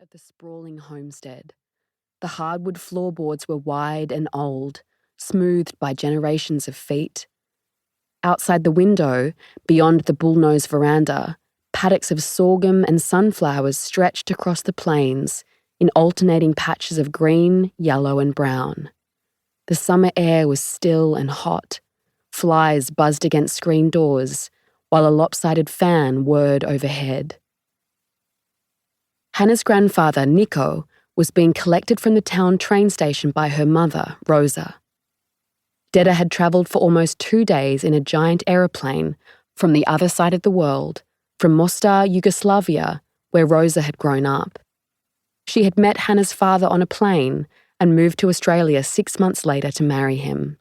of the sprawling homestead. The hardwood floorboards were wide and old, smoothed by generations of feet. Outside the window, beyond the bullnose veranda, paddocks of sorghum and sunflowers stretched across the plains in alternating patches of green, yellow, and brown. The summer air was still and hot. Flies buzzed against screen doors, while a lopsided fan whirred overhead. Hannah's grandfather, Nico, was being collected from the town train station by her mother, Rosa. Deda had travelled for almost 2 days in a giant aeroplane from the other side of the world, from Mostar, Yugoslavia, where Rosa had grown up. She had met Hannah's father on a plane and moved to Australia 6 months later to marry him.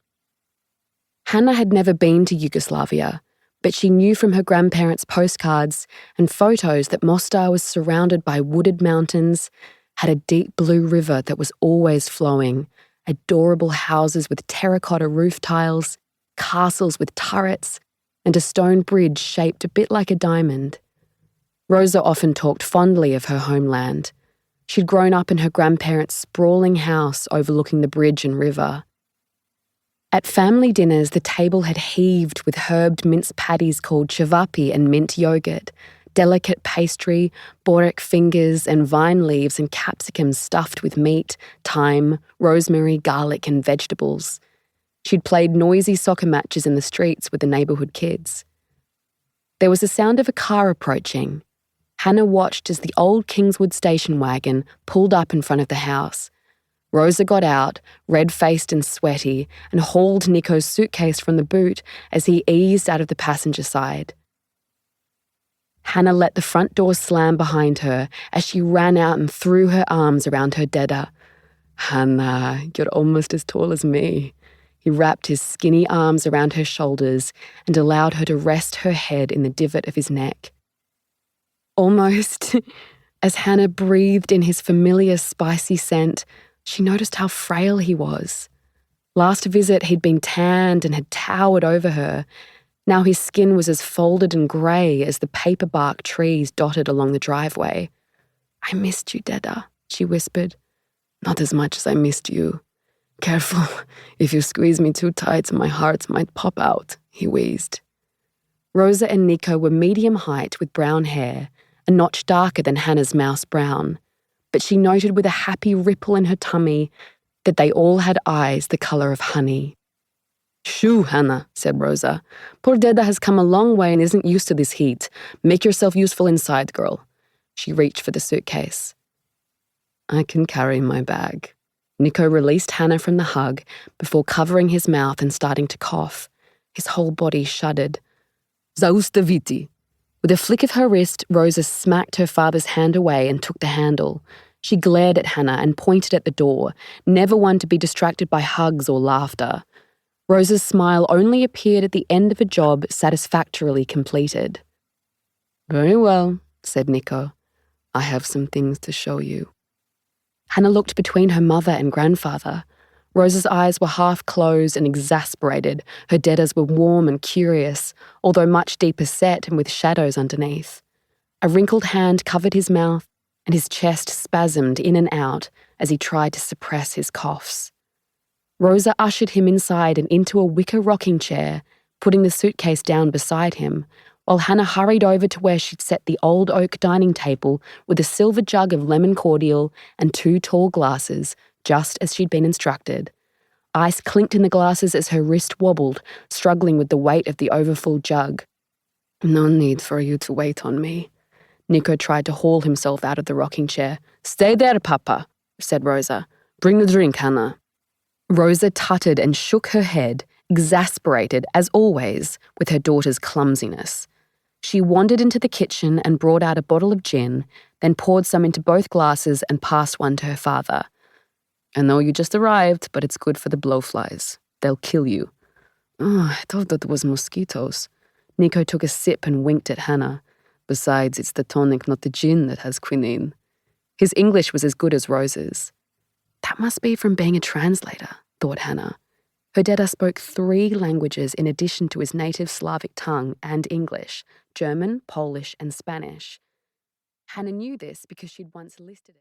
Hannah had never been to Yugoslavia, but she knew from her grandparents' postcards and photos that Mostar was surrounded by wooded mountains, had a deep blue river that was always flowing, adorable houses with terracotta roof tiles, castles with turrets, and a stone bridge shaped a bit like a diamond. Rosa often talked fondly of her homeland. She'd grown up in her grandparents' sprawling house overlooking the bridge and river. At family dinners, the table had heaved with herbed mince patties called cevapi and mint yogurt, delicate pastry, borek fingers and vine leaves and capsicums stuffed with meat, thyme, rosemary, garlic and vegetables. She'd played noisy soccer matches in the streets with the neighbourhood kids. There was the sound of a car approaching. Hannah watched as the old Kingswood station wagon pulled up in front of the house. Rosa got out, red-faced and sweaty, and hauled Nico's suitcase from the boot as he eased out of the passenger side. Hannah let the front door slam behind her as she ran out and threw her arms around her Deda. "Hannah, you're almost as tall as me." He wrapped his skinny arms around her shoulders and allowed her to rest her head in the divot of his neck. Almost as Hannah breathed in his familiar spicy scent, she noticed how frail he was. Last visit, he'd been tanned and had towered over her. Now his skin was as folded and grey as the paperbark trees dotted along the driveway. "I missed you, Deda," she whispered. "Not as much as I missed you. Careful, if you squeeze me too tight, my heart might pop out," he wheezed. Rosa and Nico were medium height with brown hair, a notch darker than Hannah's mouse brown, but she noted with a happy ripple in her tummy that they all had eyes the colour of honey. "Shoo, Hannah," said Rosa. "Poor Deda has come a long way and isn't used to this heat. Make yourself useful inside, girl." She reached for the suitcase. "I can carry my bag." Nico released Hannah from the hug before covering his mouth and starting to cough. His whole body shuddered. "Zaustaviti." With a flick of her wrist, Rosa smacked her father's hand away and took the handle. She glared at Hannah and pointed at the door, never one to be distracted by hugs or laughter. Rosa's smile only appeared at the end of a job satisfactorily completed. "Very well," said Nico. "I have some things to show you." Hannah looked between her mother and grandfather. Rosa's eyes were half closed and exasperated. Her Deda's were warm and curious, although much deeper set and with shadows underneath. A wrinkled hand covered his mouth, and his chest spasmed in and out as he tried to suppress his coughs. Rosa ushered him inside and into a wicker rocking chair, putting the suitcase down beside him, while Hannah hurried over to where she'd set the old oak dining table with a silver jug of lemon cordial and 2 tall glasses, just as she'd been instructed. Ice clinked in the glasses as her wrist wobbled, struggling with the weight of the overfull jug. "No need for you to wait on me." Nico tried to haul himself out of the rocking chair. "Stay there, Papa," said Rosa. "Bring the drink, Hannah." Rosa tutted and shook her head, exasperated, as always, with her daughter's clumsiness. She wandered into the kitchen and brought out a bottle of gin, then poured some into both glasses and passed one to her father. "I know you just arrived, but it's good for the blowflies. They'll kill you." "Oh, I thought that was mosquitoes." Nico took a sip and winked at Hannah. "Besides, it's the tonic, not the gin, that has quinine." His English was as good as Rosa's. That must be from being a translator, thought Hannah. Her Deda spoke 3 languages in addition to his native Slavic tongue and English, German, Polish, and Spanish. Hannah knew this because she'd once listed it.